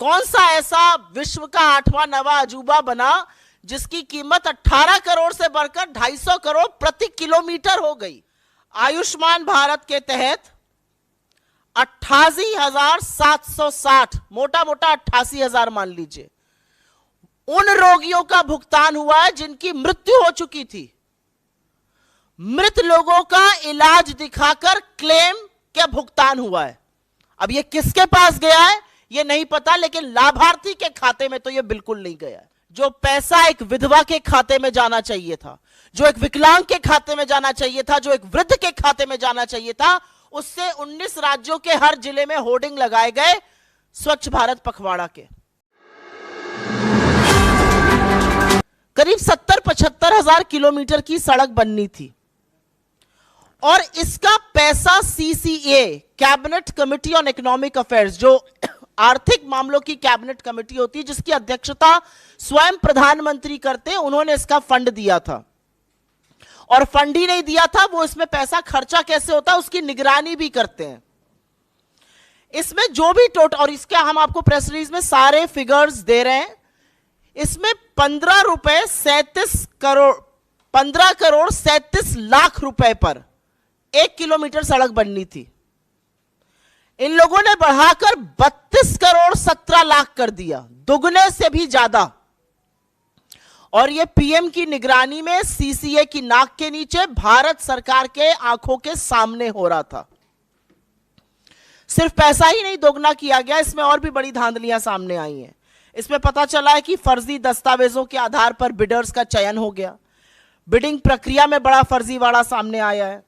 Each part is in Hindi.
कौन सा ऐसा विश्व का 8वां नवा अजूबा बना जिसकी कीमत 18 करोड़ से बढ़कर 250 करोड़ प्रति किलोमीटर हो गई। आयुष्मान भारत के तहत 88,760, मोटा मोटा 88,000 मान लीजिए, उन रोगियों का भुगतान हुआ है जिनकी मृत्यु हो चुकी थी। मृत लोगों का इलाज दिखाकर क्लेम का भुगतान हुआ है। अब ये किसके पास गया है ये नहीं पता, लेकिन लाभार्थी के खाते में तो ये बिल्कुल नहीं गया है। जो पैसा एक विधवा के खाते में जाना चाहिए था, जो एक विकलांग के खाते में जाना चाहिए था, जो एक वृद्ध के खाते में जाना चाहिए था, उससे 19 राज्यों के हर जिले में होर्डिंग लगाए गए स्वच्छ भारत पखवाड़ा के। करीब 70-75 हजार किलोमीटर की सड़क बननी थी और इसका पैसा CCA, cabinet committee on economic affairs, जो आर्थिक मामलों की कैबिनेट कमेटी होती है जिसकी अध्यक्षता स्वयं प्रधानमंत्री करते हैं, उन्होंने इसका फंड दिया था। और फंड ही नहीं दिया था, वो इसमें पैसा खर्चा कैसे होता है उसकी निगरानी भी करते हैं। इसमें जो भी टोटल, और इसका हम आपको प्रेस रिलीज में सारे फिगर्स दे रहे हैं, इसमें 15 करोड़ 37 लाख रुपए पर 1 किलोमीटर सड़क बननी थी। इन लोगों ने बढ़ाकर 32 करोड़ 17 लाख कर दिया, दुगने से भी ज्यादा। और ये पीएम की निगरानी में सीसीए की नाक के नीचे भारत सरकार के आंखों के सामने हो रहा था। सिर्फ पैसा ही नहीं दोगुना किया गया, इसमें और भी बड़ी धांधलियां सामने आई हैं। इसमें पता चला है कि फर्जी दस्तावेजों के आधार पर बिडर्स का चयन हो गया। बिडिंग प्रक्रिया में बड़ा फर्जीवाड़ा सामने आया है।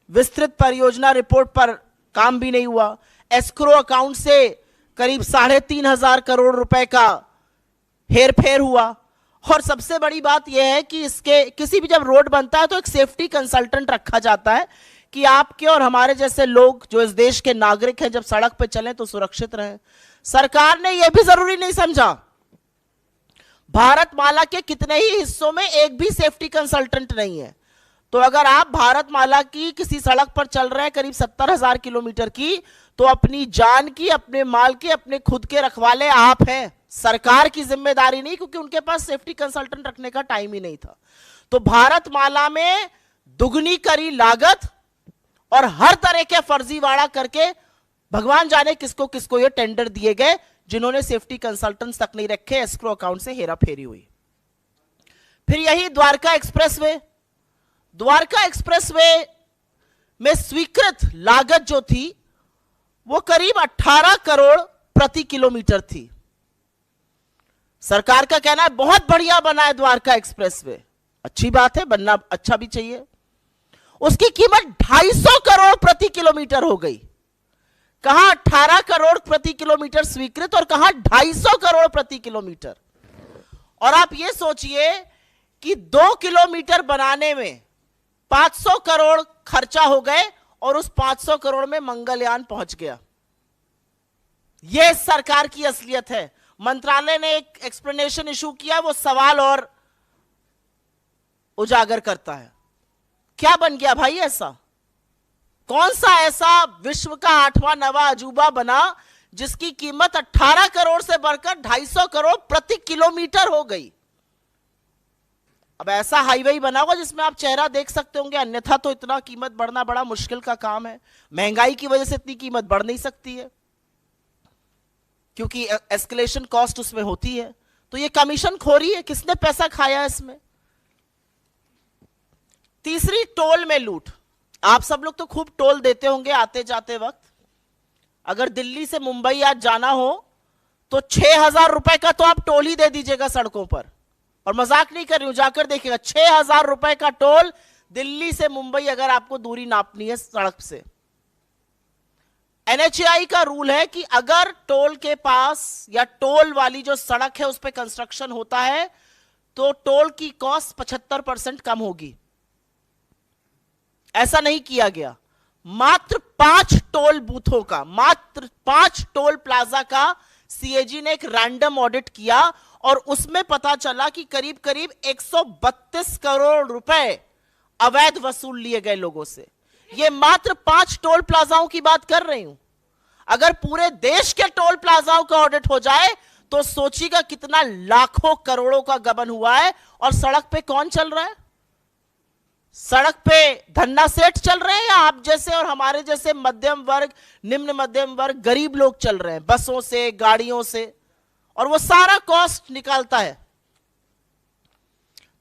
विस्तृत परियोजना रिपोर्ट पर काम भी नहीं हुआ। एस्क्रो अकाउंट से करीब 3,500 करोड़ रुपए का हेरफेर हुआ। और सबसे बड़ी बात यह है कि इसके किसी भी जब रोड बनता है तो एक सेफ्टी कंसल्टेंट रखा जाता है कि आपके और हमारे जैसे लोग जो इस देश के नागरिक हैं जब सड़क पर चलें तो सुरक्षित रहें। सरकार ने यह भी जरूरी नहीं समझा। भारतमाला के कितने ही हिस्सों में एक भी सेफ्टी कंसल्टेंट नहीं है। तो अगर आप भारतमाला की किसी सड़क पर चल रहे हैं करीब 70,000 किलोमीटर की, तो अपनी जान की, अपने माल के, अपने खुद के रखवाले आप हैं। सरकार की जिम्मेदारी नहीं, क्योंकि उनके पास सेफ्टी कंसल्टेंट रखने का टाइम ही नहीं था। तो भारतमाला में दुगनी करी लागत और हर तरह के फर्जीवाड़ा करके भगवान जाने किसको किसको ये टेंडर दिए गए, जिन्होंने सेफ्टी कंसल्टेंट्स तक नहीं रखे। एस्क्रो अकाउंट से हेराफेरी हुई। फिर यही द्वारका एक्सप्रेसवे में स्वीकृत लागत जो थी वो करीब 18 करोड़ प्रति किलोमीटर थी। सरकार का कहना है बहुत बढ़िया बना है द्वारका एक्सप्रेसवे, अच्छी बात है, बनना अच्छा भी चाहिए। उसकी कीमत 250 करोड़ प्रति किलोमीटर हो गई। कहां 18 करोड़ प्रति किलोमीटर स्वीकृत और कहां 250 करोड़ प्रति किलोमीटर। और आप ये सोचिए कि 2 किलोमीटर बनाने में 500 करोड़ खर्चा हो गए और उस 500 करोड़ में मंगलयान पहुंच गया। यह सरकार की असलियत है। मंत्रालय ने एक एक्सप्लेनेशन इशू किया, वो सवाल और उजागर करता है। क्या बन गया भाई ऐसा? कौन सा ऐसा विश्व का 8वां नवा अजूबा बना जिसकी कीमत 18 करोड़ से बढ़कर 250 करोड़ प्रति किलोमीटर हो गई? अब ऐसा हाईवे बना होगा जिसमें आप चेहरा देख सकते होंगे, अन्यथा तो इतना कीमत बढ़ना बड़ा मुश्किल का काम है। महंगाई की वजह से इतनी कीमत बढ़ नहीं सकती है, क्योंकि एस्केलेशन कॉस्ट उसमें होती है। तो ये कमीशन खोरी है, किसने पैसा खाया इसमें? तीसरी, टोल में लूट। आप सब लोग तो खूब टोल देते होंगे आते जाते वक्त। अगर दिल्ली से मुंबई आज जाना हो तो 6,000 रुपए का तो आप टोल ही दे दीजिएगा सड़कों पर। और मजाक नहीं कर रही हूं, जाकर देखिएगा 6,000 रुपए का टोल दिल्ली से मुंबई अगर आपको दूरी नापनी है सड़क से। एनएचएआई का रूल है कि अगर टोल के पास या टोल वाली जो सड़क है उस पर कंस्ट्रक्शन होता है तो टोल की कॉस्ट 75% कम होगी। ऐसा नहीं किया गया। मात्र 5 टोल बूथों का, मात्र 5 टोल प्लाजा का सीएजी ने एक रैंडम ऑडिट किया और उसमें पता चला कि करीब करीब 132 करोड़ रुपए अवैध वसूल लिए गए लोगों से। ये मात्र 5 टोल प्लाजाओं की बात कर रही हूं। अगर पूरे देश के टोल प्लाजाओं का ऑडिट हो जाए तो सोचिएगा कितना लाखों करोड़ों का गबन हुआ है। और सड़क पे कौन चल रहा है? सड़क पे धन्ना सेठ चल रहे हैं या आप जैसे और हमारे जैसे मध्यम वर्ग, निम्न मध्यम वर्ग, गरीब लोग चल रहे हैं बसों से, गाड़ियों से, और वो सारा कॉस्ट निकालता है।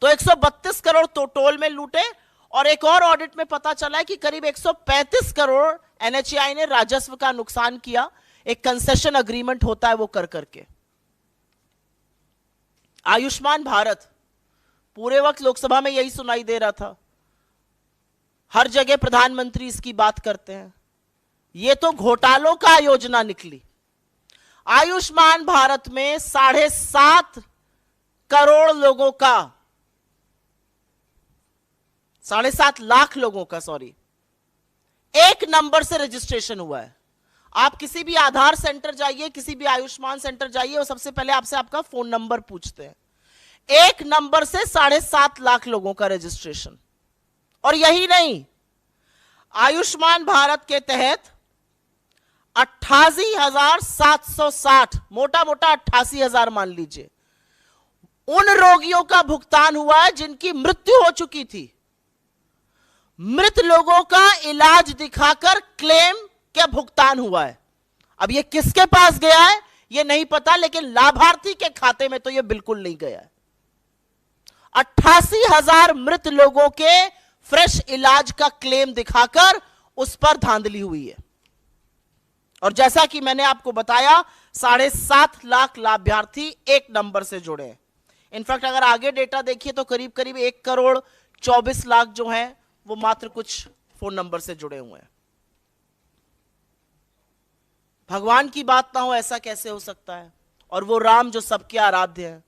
तो 132 करोड़ तो टोल में लूटे। और एक और ऑडिट में पता चला है कि करीब 135 करोड़ एनएचएआई ने राजस्व का नुकसान किया। एक कंसेशन अग्रीमेंट होता है वो कर करके। आयुष्मान भारत, पूरे वक्त लोकसभा में यही सुनाई दे रहा था, हर जगह प्रधानमंत्री इसकी बात करते हैं। ये तो घोटालों का योजना निकली। आयुष्मान भारत में 7.5 करोड़ लोगों का, 7.5 लाख लोगों का, सॉरी, एक नंबर से रजिस्ट्रेशन हुआ है। आप किसी भी आधार सेंटर जाइए, किसी भी आयुष्मान सेंटर जाइए, वो सबसे पहले आपसे आपका फोन नंबर पूछते हैं। एक नंबर से 7.5 लाख लोगों का रजिस्ट्रेशन। और यही नहीं, आयुष्मान भारत के तहत 88,760, मोटा मोटा 88,000 मान लीजिए, उन रोगियों का भुगतान हुआ है जिनकी मृत्यु हो चुकी थी। मृत लोगों का इलाज दिखाकर क्लेम क्या भुगतान हुआ है। अब ये किसके पास गया है ये नहीं पता, लेकिन लाभार्थी के खाते में तो ये बिल्कुल नहीं गया है। 88,000 मृत लोगों के फ्रेश इलाज का क्लेम दिखाकर उस पर धांधली हुई है। और जैसा कि मैंने आपको बताया, 7.5 लाख लाभार्थी एक नंबर से जुड़े हैं। इनफैक्ट अगर आगे डेटा देखिए तो करीब करीब 1 करोड़ 24 लाख जो हैं वो मात्र कुछ फोन नंबर से जुड़े हुए हैं। भगवान की बात ना हो ऐसा कैसे हो सकता है? और वो राम जो सबके आराध्य है।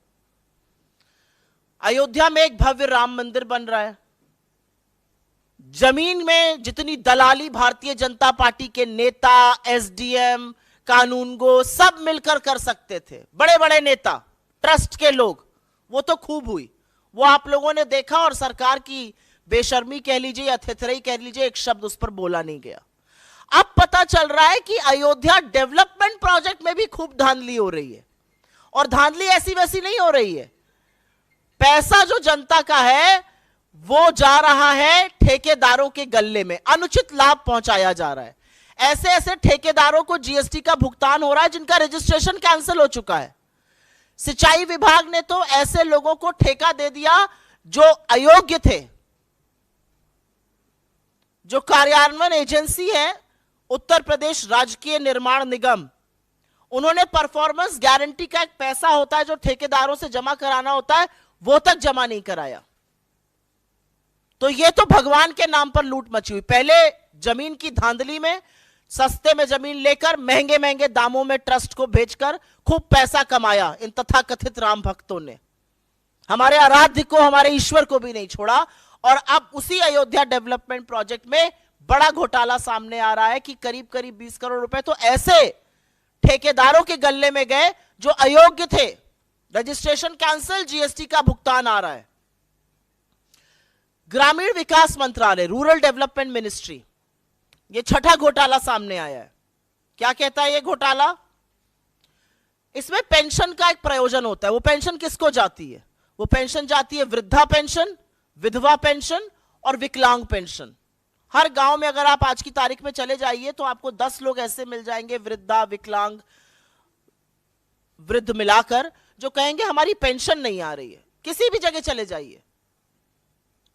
अयोध्या में एक भव्य राम मंदिर बन रहा है। जमीन में जितनी दलाली भारतीय जनता पार्टी के नेता, एसडीएम, कानूनगो सब मिलकर कर सकते थे, बड़े बड़े नेता, ट्रस्ट के लोग, वो तो खूब हुई। वो आप लोगों ने देखा और सरकार की बेशर्मी कह लीजिए या थेथराई कह लीजिए, एक शब्द उस पर बोला नहीं गया। अब पता चल रहा है कि अयोध्या डेवलपमेंट प्रोजेक्ट में भी खूब धांधली हो रही है। और धांधली ऐसी वैसी नहीं हो रही है। पैसा जो जनता का है वो जा रहा है ठेकेदारों के गल्ले में, अनुचित लाभ पहुंचाया जा रहा है। ऐसे ऐसे ठेकेदारों को जीएसटी का भुगतान हो रहा है जिनका रजिस्ट्रेशन कैंसिल हो चुका है। सिंचाई विभाग ने तो ऐसे लोगों को ठेका दे दिया जो अयोग्य थे। जो कार्यान्वयन एजेंसी है उत्तर प्रदेश राजकीय निर्माण निगम, उन्होंने परफॉर्मेंस गारंटी का एक पैसा होता है जो ठेकेदारों से जमा कराना होता है, वो तक जमा नहीं कराया। तो ये तो भगवान के नाम पर लूट मची हुई। पहले जमीन की धांधली में सस्ते में जमीन लेकर महंगे महंगे दामों में ट्रस्ट को भेजकर खूब पैसा कमाया इन तथाकथित राम भक्तों ने। हमारे आराध्य को, हमारे ईश्वर को भी नहीं छोड़ा। और अब उसी अयोध्या डेवलपमेंट प्रोजेक्ट में बड़ा घोटाला सामने आ रहा है कि करीब करीब 20 करोड़ रुपए तो ऐसे ठेकेदारों के गल्ले में गए जो अयोग्य थे। रजिस्ट्रेशन कैंसिल, जीएसटी का भुगतान आ रहा है। ग्रामीण विकास मंत्रालय, रूरल डेवलपमेंट मिनिस्ट्री, ये छठा घोटाला सामने आया है। क्या कहता है ये घोटाला? इसमें पेंशन का एक प्रयोजन होता है। वो पेंशन किसको जाती है? वो पेंशन जाती है वृद्धा पेंशन, विधवा पेंशन और विकलांग पेंशन। हर गांव में अगर आप आज की तारीख में चले जाइए तो आपको 10 लोग ऐसे मिल जाएंगे, वृद्धा, विकलांग, वृद्ध मिलाकर, जो कहेंगे हमारी पेंशन नहीं आ रही है। किसी भी जगह चले जाइए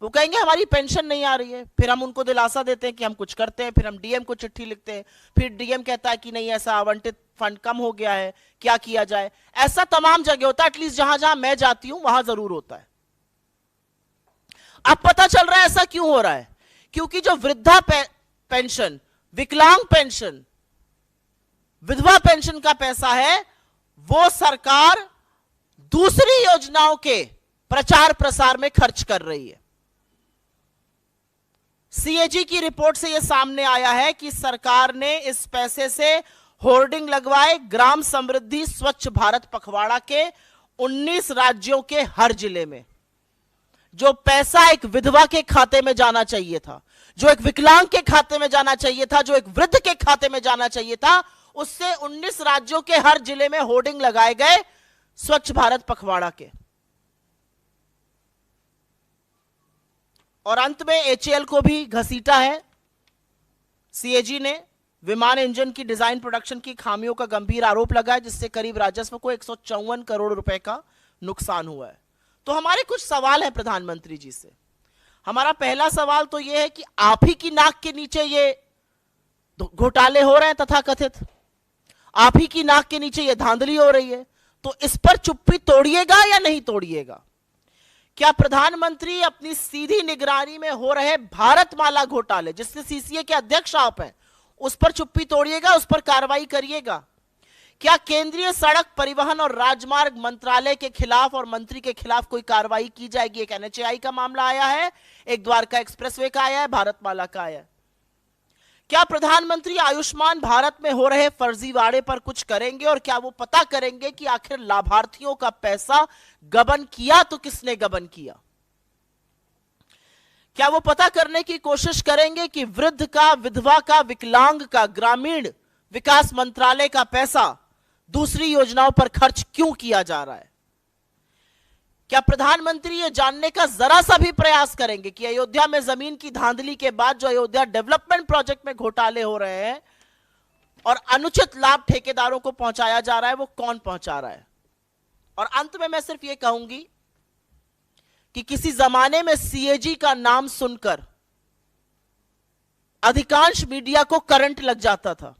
वो कहेंगे हमारी पेंशन नहीं आ रही है। फिर हम उनको दिलासा देते हैं कि हम कुछ करते हैं, फिर हम डीएम को चिट्ठी लिखते हैं, फिर डीएम कहता है कि नहीं ऐसा आवंटित फंड कम हो गया है, क्या किया जाए। ऐसा तमाम जगह होता है, एटलीस्ट जहां जहां मैं जाती हूं वहां जरूर होता है। अब पता चल रहा है ऐसा क्यों हो रहा है, क्योंकि जो वृद्धा पेंशन, विकलांग पेंशन, विधवा पेंशन का पैसा है वो सरकार दूसरी योजनाओं के प्रचार प्रसार में खर्च कर रही है। सीएजी की रिपोर्ट से यह सामने आया है कि सरकार ने इस पैसे से होर्डिंग लगवाए ग्राम समृद्धि स्वच्छ भारत पखवाड़ा के 19 राज्यों के हर जिले में। जो पैसा एक विधवा के खाते में जाना चाहिए था, जो एक विकलांग के खाते में जाना चाहिए था, जो एक वृद्ध के खाते में जाना चाहिए था, उससे 19 राज्यों के हर जिले में होर्डिंग लगाए गए स्वच्छ भारत पखवाड़ा के। और अंत में एचएएल को भी घसीटा है सीएजी ने। विमान इंजन की डिजाइन प्रोडक्शन की खामियों का गंभीर आरोप लगा है, जिससे करीब राजस्व को 154 करोड़ रुपए का नुकसान हुआ है। तो हमारे कुछ सवाल है प्रधानमंत्री जी से। हमारा पहला सवाल तो यह है कि आप ही की नाक के नीचे ये घोटाले हो रहे हैं, तथाकथित आप ही की नाक के नीचे ये धांधली हो रही है, तो इस पर चुप्पी तोड़िएगा या नहीं तोड़िएगा? क्या प्रधानमंत्री अपनी सीधी निगरानी में हो रहे भारतमाला घोटाले, जिससे सीसीए के अध्यक्ष आप हैं, उस पर चुप्पी तोड़िएगा, उस पर कार्रवाई करिएगा? क्या केंद्रीय सड़क परिवहन और राजमार्ग मंत्रालय के खिलाफ और मंत्री के खिलाफ कोई कार्रवाई की जाएगी? एक एनएचएआई का मामला आया है, एक द्वारका एक्सप्रेसवे का आया है, भारतमाला का आया है। क्या प्रधानमंत्री आयुष्मान भारत में हो रहे फर्जीवाड़े पर कुछ करेंगे? और क्या वो पता करेंगे कि आखिर लाभार्थियों का पैसा गबन किया तो किसने गबन किया? क्या वो पता करने की कोशिश करेंगे कि वृद्ध का, विधवा का, विकलांग का ग्रामीण विकास मंत्रालय का पैसा दूसरी योजनाओं पर खर्च क्यों किया जा रहा है? क्या प्रधानमंत्री ये जानने का जरा सा भी प्रयास करेंगे कि अयोध्या में जमीन की धांधली के बाद जो अयोध्या डेवलपमेंट प्रोजेक्ट में घोटाले हो रहे हैं और अनुचित लाभ ठेकेदारों को पहुंचाया जा रहा है, वो कौन पहुंचा रहा है? और अंत में मैं सिर्फ ये कहूंगी कि किसी जमाने में सीएजी का नाम सुनकर अधिकांश मीडिया को करंट लग जाता था।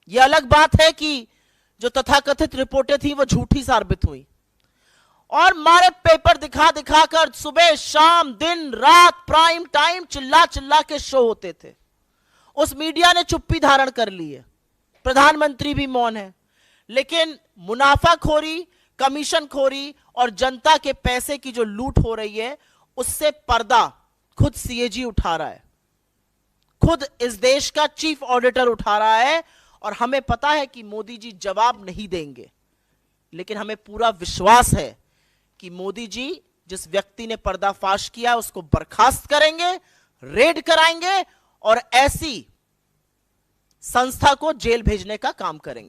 यह अलग बात है कि जो तथाकथित रिपोर्टें थी वो झूठी साबित हुई और मारे पेपर दिखा दिखाकर सुबह शाम दिन रात प्राइम टाइम चिल्ला चिल्ला के शो होते थे। उस मीडिया ने चुप्पी धारण कर ली है, प्रधानमंत्री भी मौन है, लेकिन मुनाफाखोरी, कमीशनखोरी और जनता के पैसे की जो लूट हो रही है उससे पर्दा खुद सीएजी उठा रहा है, खुद इस देश का चीफ ऑडिटर उठा रहा है। और हमें पता है कि मोदी जी जवाब नहीं देंगे, लेकिन हमें पूरा विश्वास है कि मोदी जी जिस व्यक्ति ने पर्दाफाश किया उसको बर्खास्त करेंगे, रेड कराएंगे और ऐसी संस्था को जेल भेजने का काम करेंगे।